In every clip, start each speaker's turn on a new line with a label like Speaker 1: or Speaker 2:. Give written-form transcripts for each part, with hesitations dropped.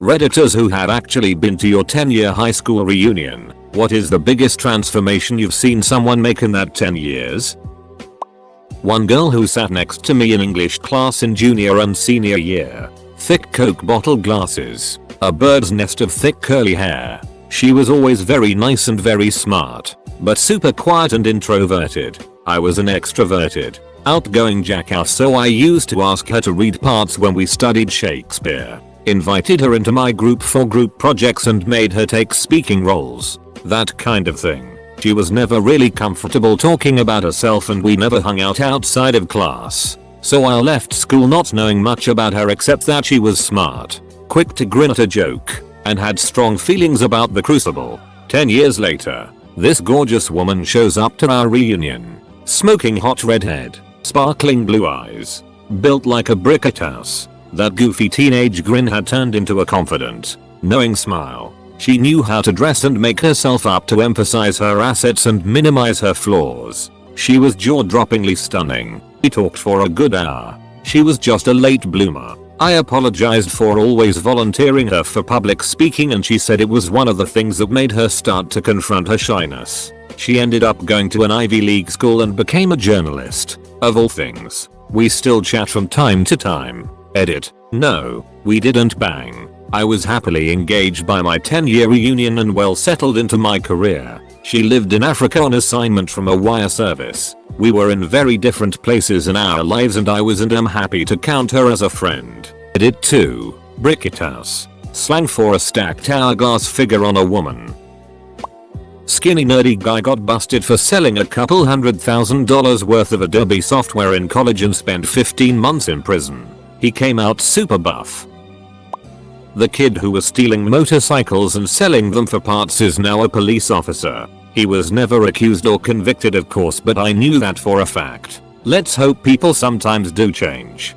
Speaker 1: Redditors who have actually been to your 10-year high school reunion, what is the biggest transformation you've seen someone make in that 10 years? One girl who sat next to me in English class in junior and senior year. Thick Coke bottle glasses. A bird's nest of thick curly hair. She was always very nice and very smart, but super quiet and introverted. I was an extroverted, outgoing jackass, so I used to ask her to read parts when we studied Shakespeare. Invited her into my group for group projects and made her take speaking roles. That kind of thing. She was never really comfortable talking about herself and we never hung out outside of class. So I left school not knowing much about her except that she was smart, quick to grin at a joke, and had strong feelings about the crucible. 10 years later, this gorgeous woman shows up to our reunion. Smoking hot redhead, sparkling blue eyes, built like a brick house. That goofy teenage grin had turned into a confident, knowing smile. She knew how to dress and make herself up to emphasize her assets and minimize her flaws. She was jaw-droppingly stunning. We talked for a good hour. She was just a late bloomer. I apologized for always volunteering her for public speaking and she said it was one of the things that made her start to confront her shyness. She ended up going to an Ivy League school and became a journalist. Of all things. We still chat from time to time. Edit. No, we didn't bang. I was happily engaged by my 10-year reunion and well settled into my career. She lived in Africa on assignment from a wire service. We were in very different places in our lives and I was and am happy to count her as a friend. Edit 2. Bricket house. Slang for a stacked hourglass figure on a woman. Skinny nerdy guy got busted for selling a couple $100,000 worth of Adobe software in college and spent 15 months in prison. He came out super buff. The kid who was stealing motorcycles and selling them for parts is now a police officer. He was never accused or convicted of course, but I knew that for a fact. Let's hope people sometimes do change.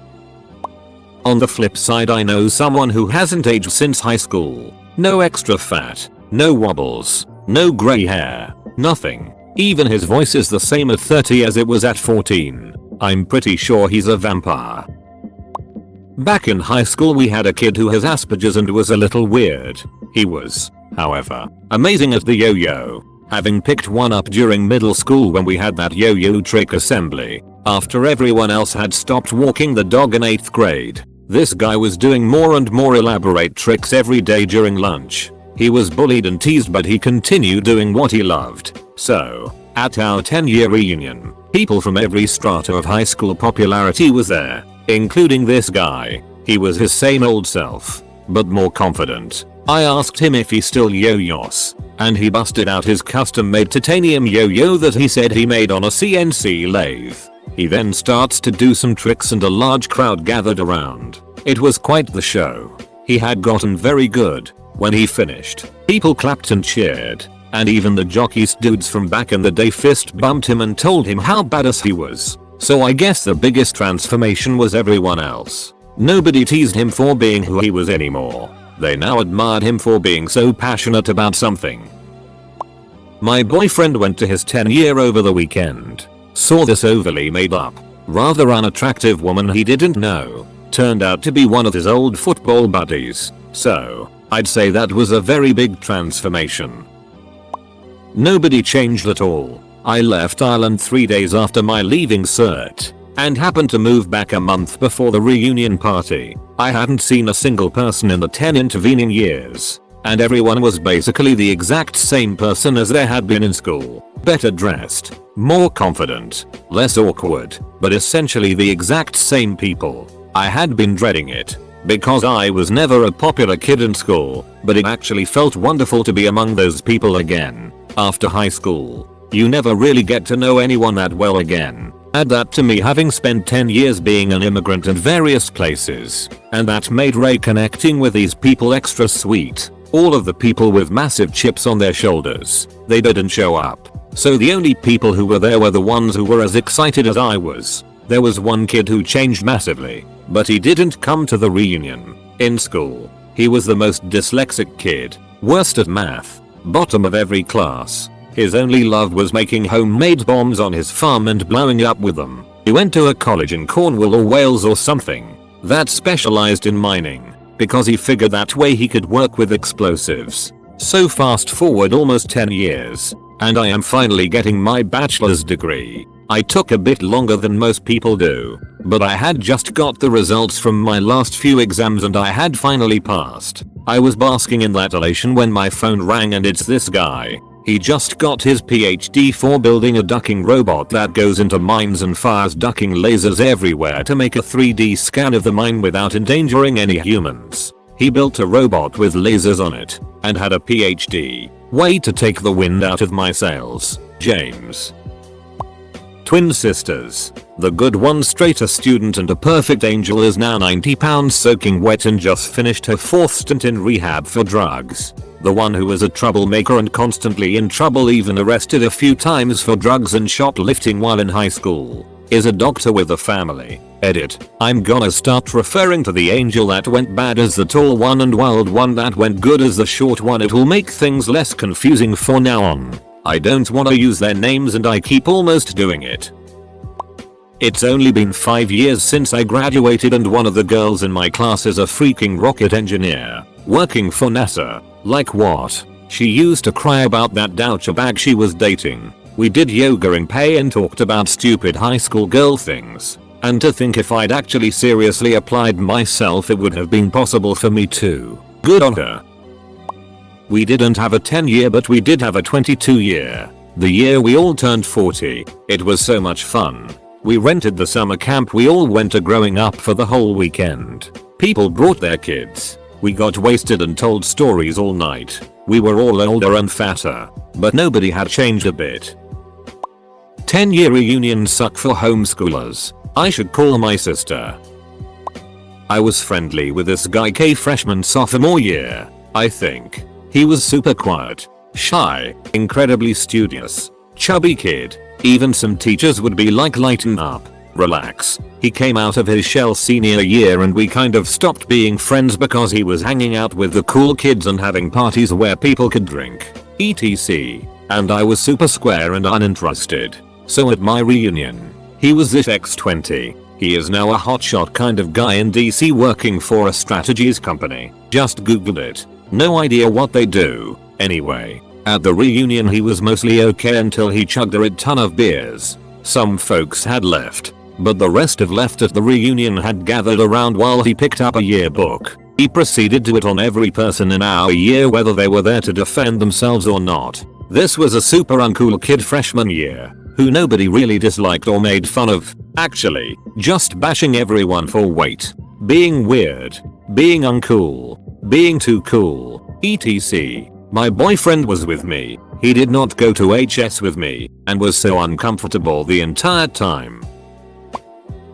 Speaker 1: On the flip side, I know someone who hasn't aged since high school. No extra fat, no wobbles, no grey hair, nothing. Even his voice is the same at 30 as it was at 14. I'm pretty sure he's a vampire. Back in high school we had a kid who has Asperger's and was a little weird. He was, however, amazing at the yo-yo, having picked one up during middle school when we had that yo-yo trick assembly. After everyone else had stopped walking the dog in 8th grade, this guy was doing more and more elaborate tricks every day during lunch. He was bullied and teased but he continued doing what he loved. So, at our 10-year reunion, people from every strata of high school popularity was there. Including this guy. He was his same old self, but more confident. I asked him if he still yo-yos, and he busted out his custom-made titanium yo-yo that he said he made on a CNC lathe. He then starts to do some tricks and a large crowd gathered around. It was quite the show. He had gotten very good. When he finished, people clapped and cheered, and even the jockeys dudes from back in the day fist bumped him and told him how badass he was. So I guess the biggest transformation was everyone else. Nobody teased him for being who he was anymore. They now admired him for being so passionate about something. My boyfriend went to his 10-year over the weekend. Saw this overly made up, rather unattractive woman he didn't know. Turned out to be one of his old football buddies. So, I'd say that was a very big transformation. Nobody changed at all. I left Ireland 3 days after my leaving cert, and happened to move back a month before the reunion party. I hadn't seen a single person in the 10 intervening years, and everyone was basically the exact same person as they had been in school. Better dressed, more confident, less awkward, but essentially the exact same people. I had been dreading it, because I was never a popular kid in school, but it actually felt wonderful to be among those people again. After high school, you never really get to know anyone that well again. Add that to me having spent 10 years being an immigrant in various places, and that made reconnecting with these people extra sweet. All of the people with massive chips on their shoulders, they didn't show up. So the only people who were there were the ones who were as excited as I was. There was one kid who changed massively, but he didn't come to the reunion. In school, he was the most dyslexic kid, worst at math, bottom of every class. His only love was making homemade bombs on his farm and blowing up with them. He went to a college in Cornwall or Wales or something that specialized in mining, because he figured that way he could work with explosives. So fast forward almost 10 years, and I am finally getting my bachelor's degree. I took a bit longer than most people do, but I had just got the results from my last few exams and I had finally passed. I was basking in that elation when my phone rang, and it's this guy. He just got his PhD for building a ducking robot that goes into mines and fires ducking lasers everywhere to make a 3D scan of the mine without endangering any humans. He built a robot with lasers on it and had a PhD. Way to take the wind out of my sails, James. Twin sisters. The good one, straight A student and a perfect angel, is now 90 pounds soaking wet and just finished her 4th stint in rehab for drugs. The one who was a troublemaker and constantly in trouble, even arrested a few times for drugs and shoplifting while in high school, is a doctor with a family. Edit. I'm gonna start referring to the angel that went bad as the tall one and wild one that went good as the short one. It'll make things less confusing for now on. I don't wanna use their names and I keep almost doing it. It's only been 5 years since I graduated and one of the girls in my class is a freaking rocket engineer, working for NASA. Like what? She used to cry about that douchebag she was dating. We did yoga in pay and talked about stupid high school girl things. And to think if I'd actually seriously applied myself it would have been possible for me too. Good on her. We didn't have a 10-year but we did have a 22-year. The year we all turned 40. It was so much fun. We rented the summer camp we all went to growing up for the whole weekend. People brought their kids. We got wasted and told stories all night. We were all older and fatter, but nobody had changed a bit. 10-year reunions suck for homeschoolers. I should call my sister. I was friendly with this guy freshman sophomore year, I think. He was super quiet, shy, incredibly studious, chubby kid. Even some teachers would be like, lighten up, relax. He came out of his shell senior year and we kind of stopped being friends because he was hanging out with the cool kids and having parties where people could drink, etc. And I was super square and uninterested. So at my reunion, he was this X20. He is now a hotshot kind of guy in DC working for a strategies company. Just googled it. No idea what they do. Anyway, at the reunion he was mostly okay until he chugged a ton of beers. Some folks had left, but the rest of left at the reunion had gathered around while he picked up a yearbook. He proceeded to it on every person in our year whether they were there to defend themselves or not. This was a super uncool kid freshman year, who nobody really disliked or made fun of, actually, just bashing everyone for weight, being weird, being uncool, being too cool, etc. My boyfriend was with me. He did not go to HS with me and was so uncomfortable the entire time.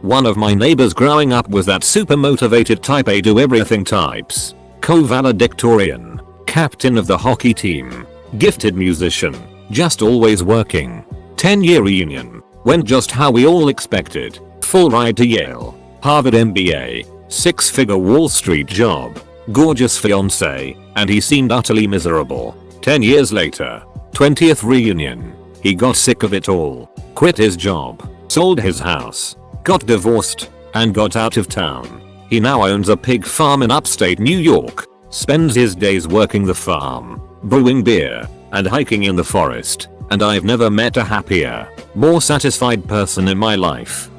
Speaker 1: One of my neighbors growing up was that super motivated type A do everything types. Co-valedictorian, captain of the hockey team, gifted musician, just always working. 10-year reunion, went just how we all expected. Full ride to Yale, Harvard MBA, 6-figure Wall Street job, gorgeous fiance, and he seemed utterly miserable. 10 years later, 20th reunion, he got sick of it all, quit his job, sold his house, got divorced, and got out of town. He now owns a pig farm in upstate New York, spends his days working the farm, brewing beer, and hiking in the forest, and I've never met a happier, more satisfied person in my life.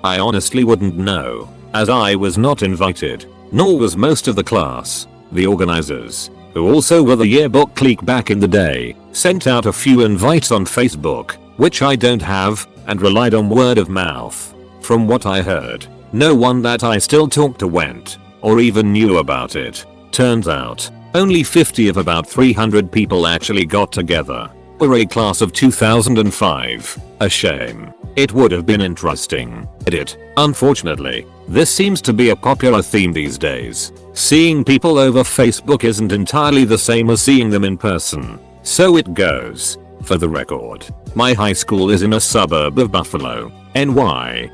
Speaker 1: I honestly wouldn't know, as I was not invited, nor was most of the class. The organizers, who also were the yearbook clique back in the day, sent out a few invites on Facebook, which I don't have, and relied on word of mouth. From what I heard, no one that I still talk to went, or even knew about it. Turns out, only 50 of about 300 people actually got together. We're a class of 2005. A shame. It would have been interesting. Edit. Unfortunately, this seems to be a popular theme these days. Seeing people over Facebook isn't entirely the same as seeing them in person. So it goes. For the record, my high school is in a suburb of Buffalo, NY.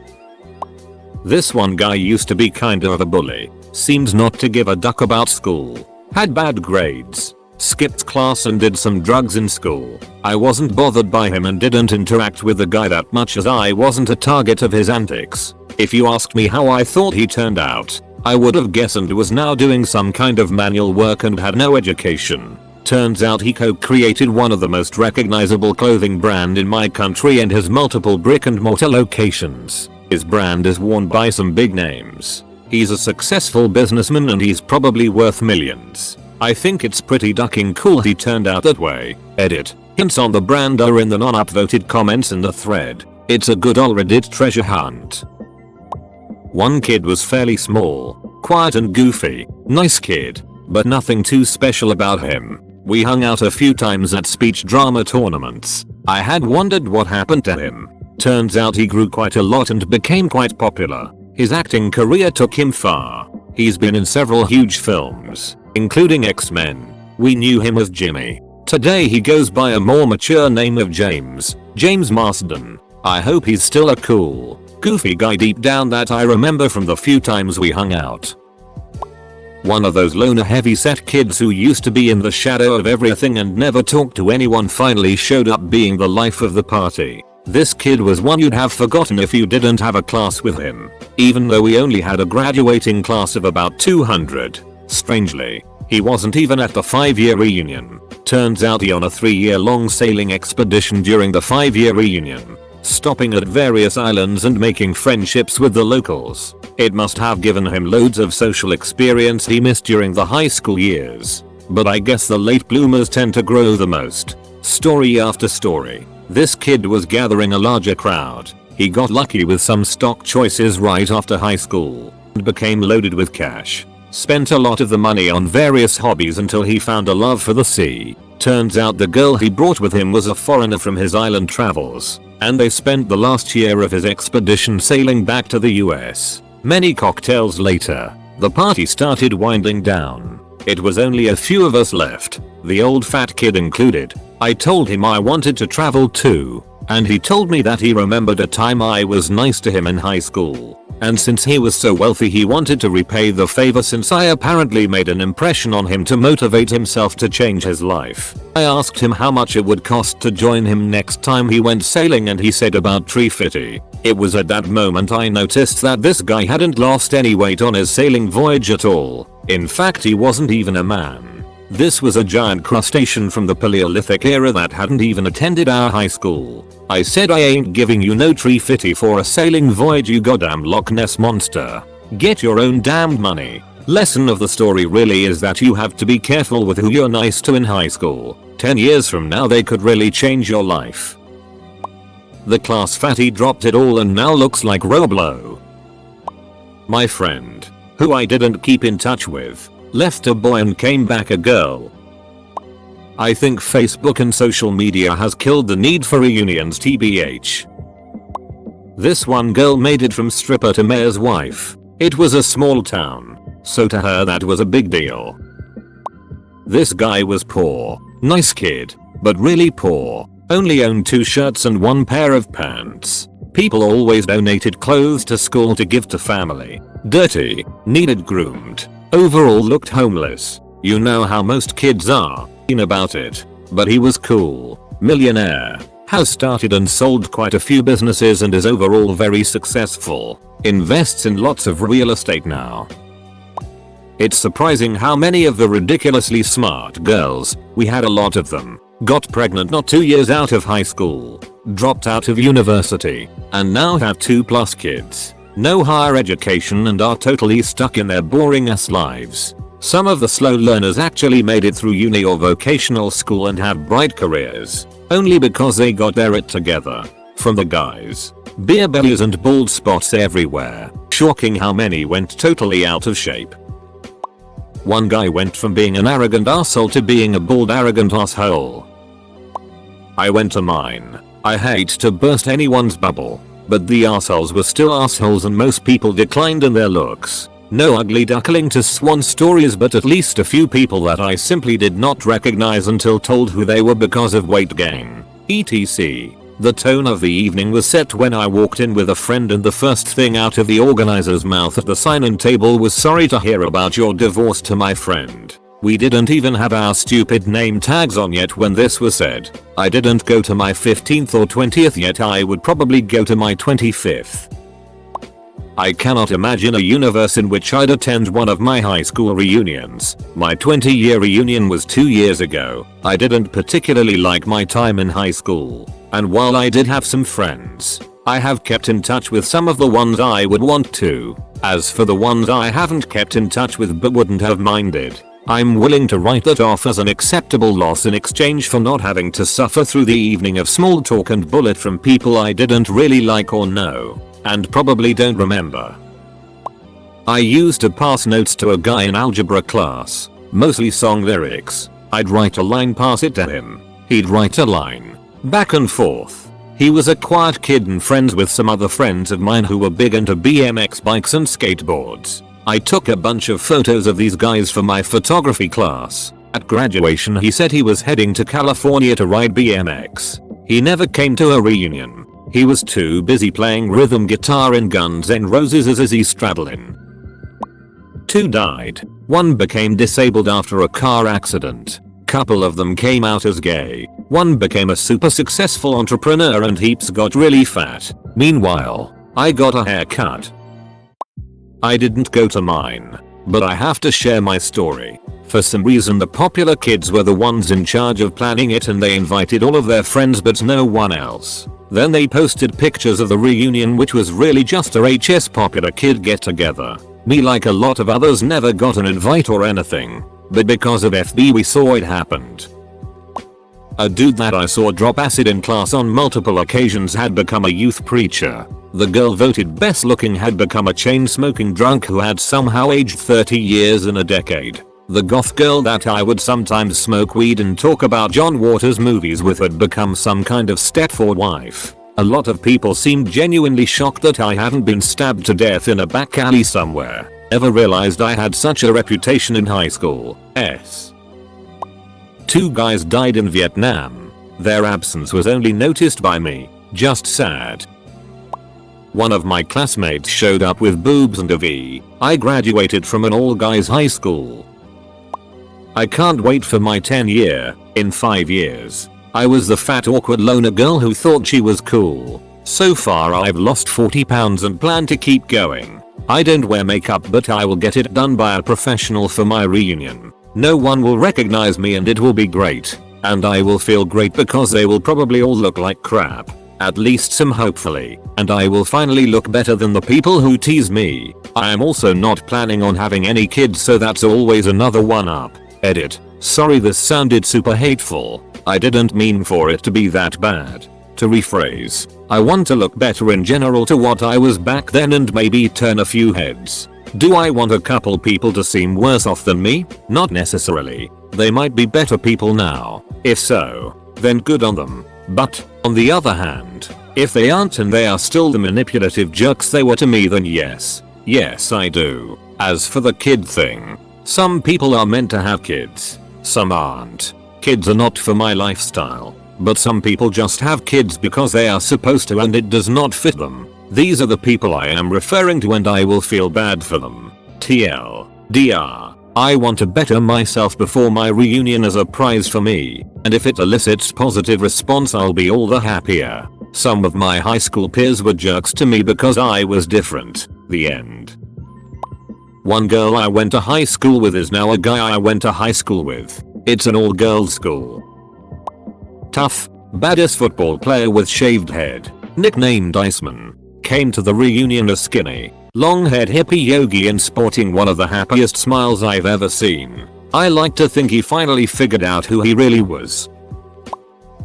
Speaker 1: This one guy used to be kind of a bully. Seems not to give a duck about school. Had bad grades. Skipped class and did some drugs in school. I wasn't bothered by him and didn't interact with the guy that much as I wasn't a target of his antics. If you asked me how I thought he turned out, I would have guessed and was now doing some kind of manual work and had no education. Turns out he co-created one of the most recognizable clothing brand in my country and has multiple brick and mortar locations. His brand is worn by some big names. He's a successful businessman and he's probably worth millions. I think it's pretty ducking cool he turned out that way. Edit. Hints on the brand are in the non-upvoted comments in the thread. It's a good ol' Reddit treasure hunt. One kid was fairly small, quiet and goofy. Nice kid, but nothing too special about him. We hung out a few times at speech drama tournaments. I had wondered what happened to him. Turns out he grew quite a lot and became quite popular. His acting career took him far. He's been in several huge films, including X-Men. We knew him as Jimmy. Today he goes by a more mature name of James Marsden. I hope he's still a cool, goofy guy deep down that I remember from the few times we hung out. One of those loner heavy-set kids who used to be in the shadow of everything and never talked to anyone finally showed up being the life of the party. This kid was one you'd have forgotten if you didn't have a class with him, even though we only had a graduating class of about 200. Strangely, he wasn't even at the 5-year reunion. Turns out he on a 3-year-long sailing expedition during the 5-year reunion, stopping at various islands and making friendships with the locals. It must have given him loads of social experience he missed during the high school years. But I guess the late bloomers tend to grow the most. Story after story. This kid was gathering a larger crowd. He got lucky with some stock choices right after high school and became loaded with cash. Spent a lot of the money on various hobbies until he found a love for the sea. Turns out the girl he brought with him was a foreigner from his island travels, and they spent the last year of his expedition sailing back to the US. Many cocktails later, the party started winding down. It was only a few of us left, the old fat kid included. I told him I wanted to travel too, and he told me that he remembered a time I was nice to him in high school. And since he was so wealthy he wanted to repay the favor since I apparently made an impression on him to motivate himself to change his life. I asked him how much it would cost to join him next time he went sailing and he said about $350. It was at that moment I noticed that this guy hadn't lost any weight on his sailing voyage at all. In fact he wasn't even a man. This was a giant crustacean from the Paleolithic era that hadn't even attended our high school. I said I ain't giving you no $350 for a sailing voyage you goddamn Loch Ness monster. Get your own damned money. Lesson of the story really is that you have to be careful with who you're nice to in high school. 10 years from now they could really change your life. The class fatty dropped it all and now looks like Roblo. My friend, who I didn't keep in touch with, left a boy and came back a girl. I think Facebook and social media has killed the need for reunions tbh. This one girl made it from stripper to mayor's wife. It was a small town, so to her that was a big deal. This guy was poor, nice kid, but really poor. Only owned 2 shirts and 1 pair of pants. People always donated clothes to school to give to family. Dirty, needed groomed. Overall looked homeless. You know how most kids are about it. But he was cool. Millionaire. Has started and sold quite a few businesses and is overall very successful. Invests in lots of real estate now. It's surprising how many of the ridiculously smart girls, we had a lot of them, got pregnant not 2 years out of high school, dropped out of university, and now have 2+ kids. No higher education and are totally stuck in their boring ass lives. Some of the slow learners actually made it through uni or vocational school and have bright careers, only because they got their it together. From the guys, beer bellies and bald spots everywhere. Shocking how many went totally out of shape. One guy went from being an arrogant asshole to being a bald arrogant asshole. I went to mine. I hate to burst anyone's bubble, but the assholes were still assholes and most people declined in their looks. No ugly duckling to swan stories, but at least a few people that I simply did not recognize until told who they were because of weight gain, etc. The tone of the evening was set when I walked in with a friend and the first thing out of the organizer's mouth at the sign-in table was "Sorry to hear about your divorce" to my friend. We didn't even have our stupid name tags on yet when this was said. I didn't go to my 15th or 20th yet, I would probably go to my 25th. I cannot imagine a universe in which I'd attend one of my high school reunions. My 20-year reunion was 2 years ago. I didn't particularly like my time in high school. And while I did have some friends, I have kept in touch with some of the ones I would want to. As for the ones I haven't kept in touch with but wouldn't have minded, I'm willing to write that off as an acceptable loss in exchange for not having to suffer through the evening of small talk and bullet from people I didn't really like or know, and probably don't remember. I used to pass notes to a guy in algebra class, mostly song lyrics. I'd write a line, pass it to him. He'd write a line. Back and forth. He was a quiet kid and friends with some other friends of mine who were big into BMX bikes and skateboards. I took a bunch of photos of these guys for my photography class. At graduation he said he was heading to California to ride BMX. He never came to a reunion. He was too busy playing rhythm guitar in Guns N' Roses as Izzy Stradlin. 2 died. 1 became disabled after a car accident. Couple of them came out as gay. 1 became a super successful entrepreneur and heaps got really fat. Meanwhile, I got a haircut. I didn't go to mine, but I have to share my story. For some reason the popular kids were the ones in charge of planning it and they invited all of their friends but no one else. Then they posted pictures of the reunion which was really just a HS popular kid get together. Me, like a lot of others, never got an invite or anything, but because of FB we saw it happened. A dude that I saw drop acid in class on multiple occasions had become a youth preacher. The girl voted best looking had become a chain smoking drunk who had somehow aged 30 years in a decade. The goth girl that I would sometimes smoke weed and talk about John Waters movies with had become some kind of Stepford wife. A lot of people seemed genuinely shocked that I haven't been stabbed to death in a back alley somewhere. Ever realized I had such a reputation in high school. 2 guys died in Vietnam. Their absence was only noticed by me. Just sad. One of my classmates showed up with boobs and a V. I graduated from an all-guys high school. I can't wait for my 10-year. In 5 years, I was the fat awkward loner girl who thought she was cool. So far I've lost 40 pounds and plan to keep going. I don't wear makeup but I will get it done by a professional for my reunion. No one will recognize me and it will be great. And I will feel great because they will probably all look like crap. At least some, hopefully. And I will finally look better than the people who tease me. I am also not planning on having any kids, so that's always another one up. Edit. Sorry this sounded super hateful. I didn't mean for it to be that bad. To rephrase, I want to look better in general to what I was back then and maybe turn a few heads. Do I want a couple people to seem worse off than me? Not necessarily. They might be better people now. If so, then good on them. But, on the other hand, if they aren't and they are still the manipulative jerks they were to me, then yes. Yes, I do. As for the kid thing, some people are meant to have kids. Some aren't. Kids are not for my lifestyle. But some people just have kids because they are supposed to and it does not fit them. These are the people I am referring to and I will feel bad for them. TLDR. I want to better myself before my reunion as a prize for me, and if it elicits positive response I'll be all the happier. Some of my high school peers were jerks to me because I was different. The end. One girl I went to high school with is now a guy I went to high school with. It's an all-girls school. Tough, badass football player with shaved head, nicknamed Iceman, came to the reunion a skinny, long-haired hippie yogi and sporting one of the happiest smiles I've ever seen. I like to think he finally figured out who he really was.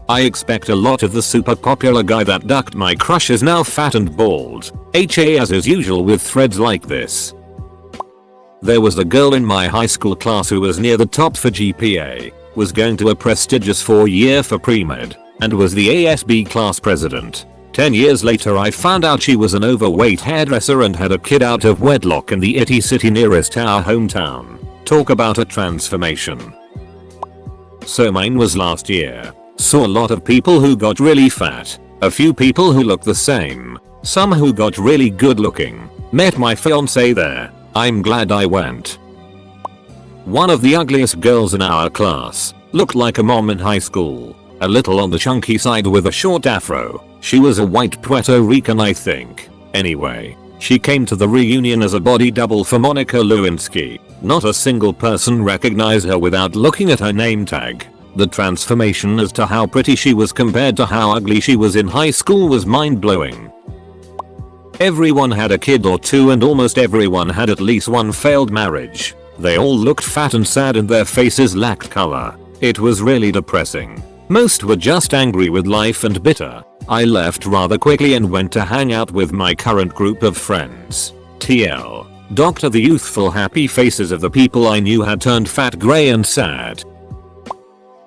Speaker 1: I expect a lot of the super popular guy that ducked my crush is now fat and bald. As is usual with threads like this. There was a girl in my high school class who was near the top for GPA, was going to a prestigious 4-year for pre-med, and was the ASB class president. 10 years later I found out she was an overweight hairdresser and had a kid out of wedlock in the itty city nearest our hometown. Talk about a transformation. So mine was last year. Saw a lot of people who got really fat, a few people who look the same, some who got really good looking. Met my fiance there. I'm glad I went. One of the ugliest girls in our class looked like a mom in high school, a little on the chunky side with a short afro. She was a white Puerto Rican I think. Anyway, She came to the reunion as a body double for Monica Lewinsky. Not a single person recognized her without looking at her name tag. The transformation as to how pretty she was compared to how ugly she was in high school was mind-blowing. Everyone had a kid or two and almost everyone had at least one failed marriage. They all looked fat and sad and their faces lacked color. It was really depressing. Most were just angry with life and bitter. I left rather quickly and went to hang out with my current group of friends. TL. Dr. The youthful happy faces of the people I knew had turned fat, grey and sad.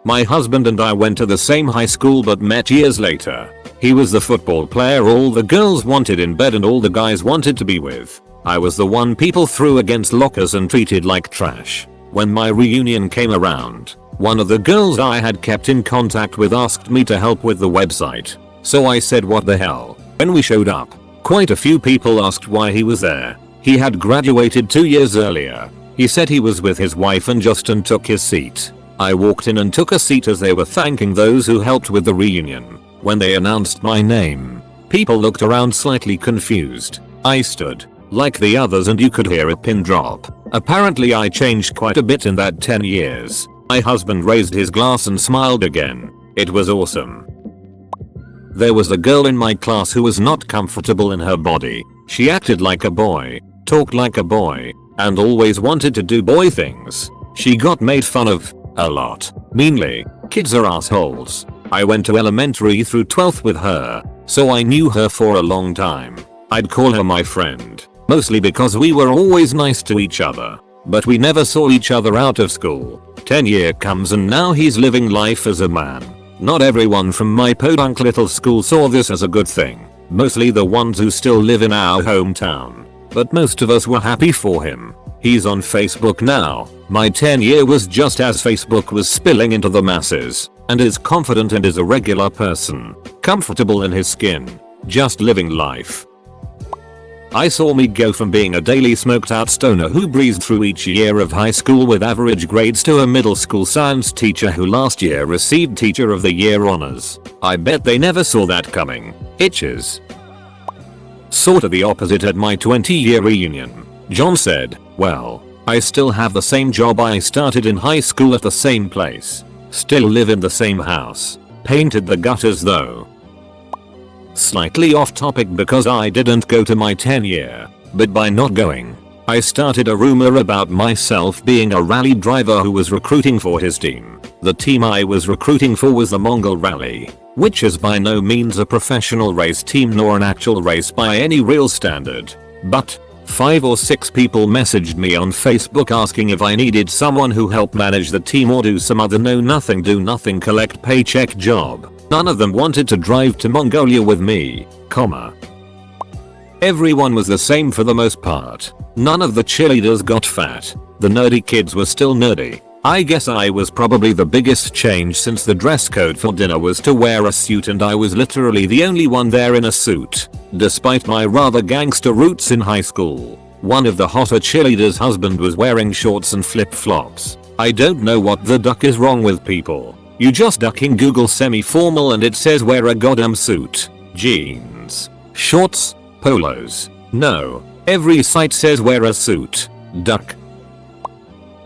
Speaker 1: My husband and I went to the same high school but met years later. He was the football player all the girls wanted in bed and all the guys wanted to be with. I was the one people threw against lockers and treated like trash. When my reunion came around, one of the girls I had kept in contact with asked me to help with the website. So I said what the hell. When we showed up, quite a few people asked why he was there. He had graduated 2 years earlier. He said he was with his wife and Justin took his seat. I walked in and took a seat as they were thanking those who helped with the reunion. When they announced my name, people looked around slightly confused. I stood like the others and you could hear a pin drop. Apparently I changed quite a bit in that 10 years. My husband raised his glass and smiled again. It was awesome. There was a girl in my class who was not comfortable in her body. She acted like a boy, talked like a boy, and always wanted to do boy things. She got made fun of a lot. Meanly. Kids are assholes. I went to elementary through 12th with her, so I knew her for a long time. I'd call her my friend, mostly because we were always nice to each other. But we never saw each other out of school. 10 year comes and now he's living life as a man. Not everyone from my podunk little school saw this as a good thing. Mostly the ones who still live in our hometown. But most of us were happy for him. He's on Facebook now. My 10 year was just as Facebook was spilling into the masses. And is confident and is a regular person. Comfortable in his skin. Just living life. I saw me go from being a daily smoked out stoner who breezed through each year of high school with average grades to a middle school science teacher who last year received Teacher of the Year honors. I bet they never saw that coming. Itches. Sorta the opposite at my 20-year reunion. John said, well, I still have the same job I started in high school at the same place. Still live in the same house. Painted the gutters though. Slightly off topic because I didn't go to my 10 year, but by not going, I started a rumor about myself being a rally driver who was recruiting for his team. The team I was recruiting for was the Mongol Rally, which is by no means a professional race team nor an actual race by any real standard. But 5 or 6 people messaged me on Facebook asking if I needed someone who helped manage the team or do some other know nothing do nothing collect paycheck job. None of them wanted to drive to Mongolia with me, comma. Everyone was the same for the most part. None of the cheerleaders got fat. The nerdy kids were still nerdy. I guess I was probably the biggest change since the dress code for dinner was to wear a suit and I was literally the only one there in a suit. Despite my rather gangster roots in high school, one of the hotter cheerleaders' husband was wearing shorts and flip-flops. I don't know what the duck is wrong with people. You just ducking Google semi-formal and it says wear a goddamn suit, jeans, shorts, polos. No, every site says wear a suit, duck.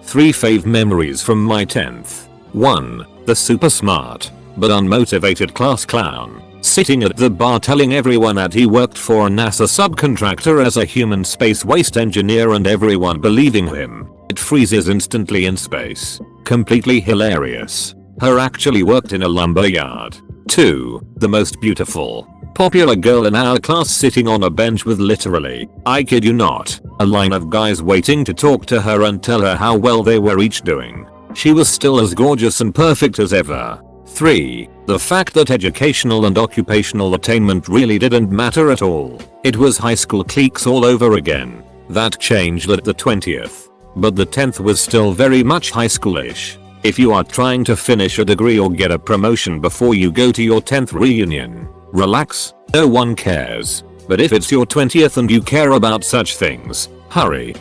Speaker 1: 3 fave memories from my 10th. 1. The super smart, but unmotivated class clown, sitting at the bar telling everyone that he worked for a NASA subcontractor as a human space waste engineer and everyone believing him. It freezes instantly in space. Completely hilarious. Her actually worked in a lumber yard. 2. The most beautiful, popular girl in our class sitting on a bench with literally, I kid you not, a line of guys waiting to talk to her and tell her how well they were each doing. She was still as gorgeous and perfect as ever. 3. The fact that educational and occupational attainment really didn't matter at all. It was high school cliques all over again. That changed at the 20th. But the 10th was still very much high schoolish. If you are trying to finish a degree or get a promotion before you go to your 10th reunion, relax, no one cares. But if it's your 20th and you care about such things, hurry.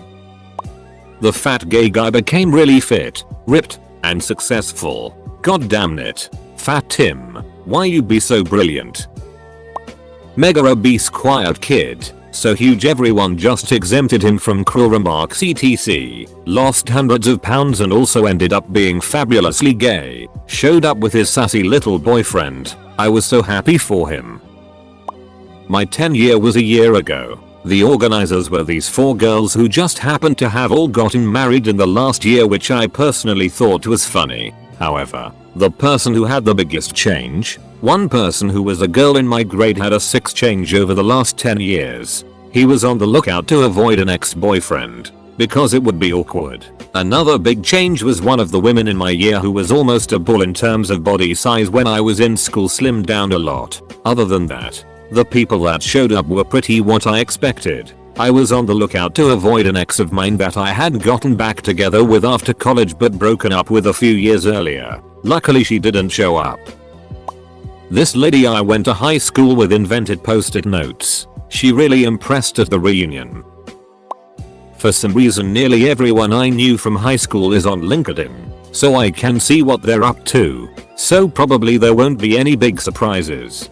Speaker 1: The fat gay guy became really fit, ripped, and successful. God damn it. Fat Tim, why you be so brilliant? Mega obese quiet kid, So huge everyone just exempted him from cruel remarks etc. Lost hundreds of pounds and also ended up being fabulously gay. Showed up with his sassy little boyfriend. I was so happy for him. My 10-year was a year ago. The organizers were these 4 girls who just happened to have all gotten married in the last year, which I personally thought was funny. However, the person who had the biggest change, one person who was a girl in my grade, had a 6 change over the last 10 years. He was on the lookout to avoid an ex-boyfriend, because it would be awkward. Another big change was one of the women in my year who was almost a bull in terms of body size when I was in school, slimmed down a lot. Other than that, the people that showed up were pretty what I expected. I was on the lookout to avoid an ex of mine that I had gotten back together with after college but broken up with a few years earlier. Luckily she didn't show up. This lady I went to high school with invented post-it notes. She really impressed at the reunion. For some reason nearly everyone I knew from high school is on LinkedIn, so I can see what they're up to. So probably there won't be any big surprises.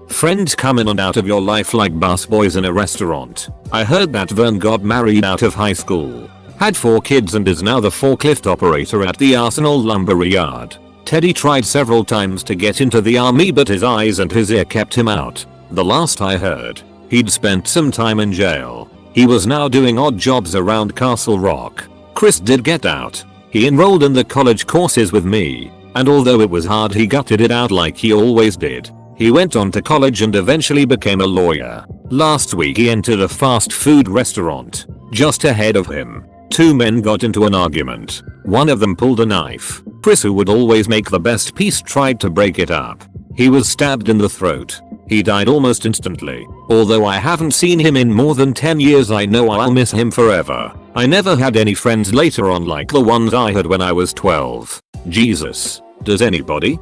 Speaker 1: Friends come in and out of your life like busboys in a restaurant. I heard that Vern got married out of high school, had 4 kids and is now the forklift operator at the Arsenal lumber yard. Teddy tried several times to get into the army but his eyes and his ear kept him out. The last I heard, he'd spent some time in jail. He was now doing odd jobs around Castle Rock. Chris did get out. He enrolled in the college courses with me, and although it was hard he gutted it out like he always did. He went on to college and eventually became a lawyer. Last week he entered a fast food restaurant. Just ahead of him, 2 men got into an argument. One of them pulled a knife. Chris, who would always make the best piece, tried to break it up. He was stabbed in the throat. He died almost instantly. Although I haven't seen him in more than 10 years, I know I'll miss him forever. I never had any friends later on like the ones I had when I was 12. Jesus. Does anybody?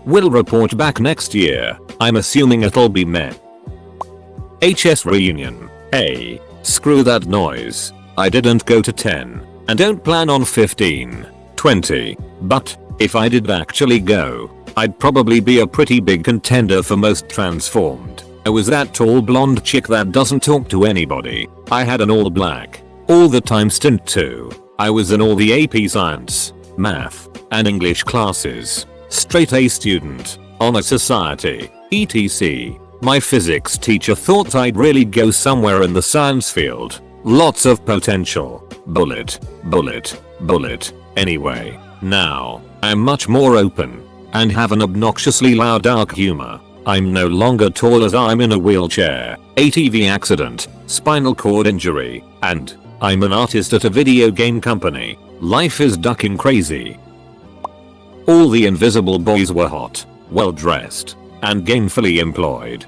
Speaker 1: Will report back next year. I'm assuming it'll be meh. HS reunion. Hey, screw that noise. I didn't go to 10 and don't plan on 15, 20, but if I did actually go, I'd probably be a pretty big contender for most transformed. I was that tall blonde chick that doesn't talk to anybody. I had an all black, all the time stint too. I was in all the AP science, math, and English classes. Straight A student, honor society, etc. My physics teacher thought I'd really go somewhere in the science field. Lots of potential. Bullet. Anyway, now, I'm much more open and have an obnoxiously loud dark humor. I'm no longer tall as I'm in a wheelchair, ATV accident, spinal cord injury, and I'm an artist at a video game company. Life is ducking crazy. All the invisible boys were hot, well dressed, and gainfully employed.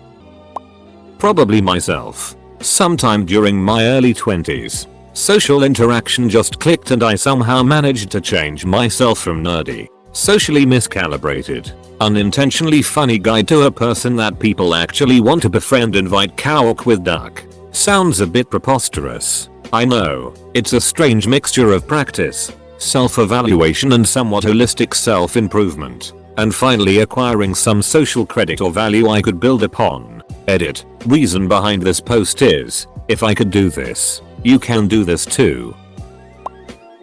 Speaker 1: Probably myself. Sometime during my early 20s, social interaction just clicked and I somehow managed to change myself from nerdy, socially miscalibrated, unintentionally funny guy to a person that people actually want to befriend, invite, walk with, duck. Sounds a bit preposterous. I know, it's a strange mixture of practice, self-evaluation and somewhat holistic self-improvement, and finally acquiring some social credit or value I could build upon. Edit. Reason behind this post is, if I could do this, you can do this too.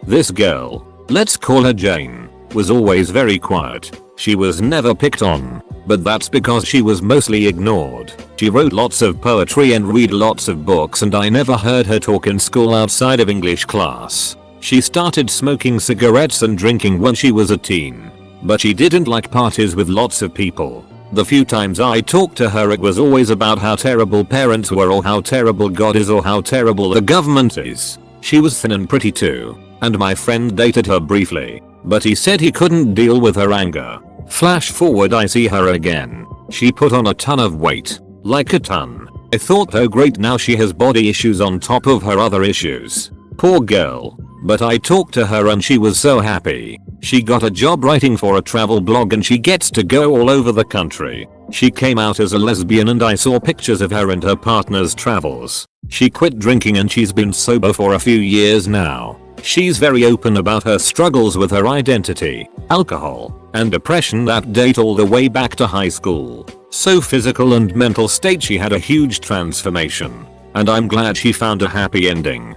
Speaker 1: This girl, let's call her Jane, was always very quiet. She was never picked on, but that's because she was mostly ignored. She wrote lots of poetry and read lots of books, and I never heard her talk in school outside of English class. She started smoking cigarettes and drinking when she was a teen, but she didn't like parties with lots of people. The few times I talked to her, it was always about how terrible parents were, or how terrible God is, or how terrible the government is. She was thin and pretty too, and my friend dated her briefly, but he said he couldn't deal with her anger. Flash forward, I see her again. She put on a ton of weight, like a ton. I thought, oh great, now she has body issues on top of her other issues. Poor girl. But I talked to her and she was so happy. She got a job writing for a travel blog and she gets to go all over the country. She came out as a lesbian and I saw pictures of her and her partner's travels. She quit drinking and she's been sober for a few years now. She's very open about her struggles with her identity, alcohol, and depression that date all the way back to high school. So physical and mental state, she had a huge transformation. And I'm glad she found a happy ending.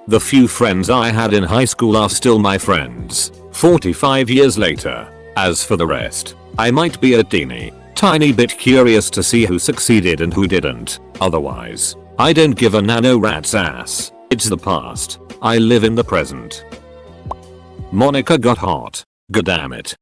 Speaker 1: The few friends I had in high school are still my friends, 45 years later. As for the rest, I might be a tiny bit curious to see who succeeded and who didn't. Otherwise, I don't give a nano rat's ass. It's the past. I live in the present. Monica got hot. Goddamn it.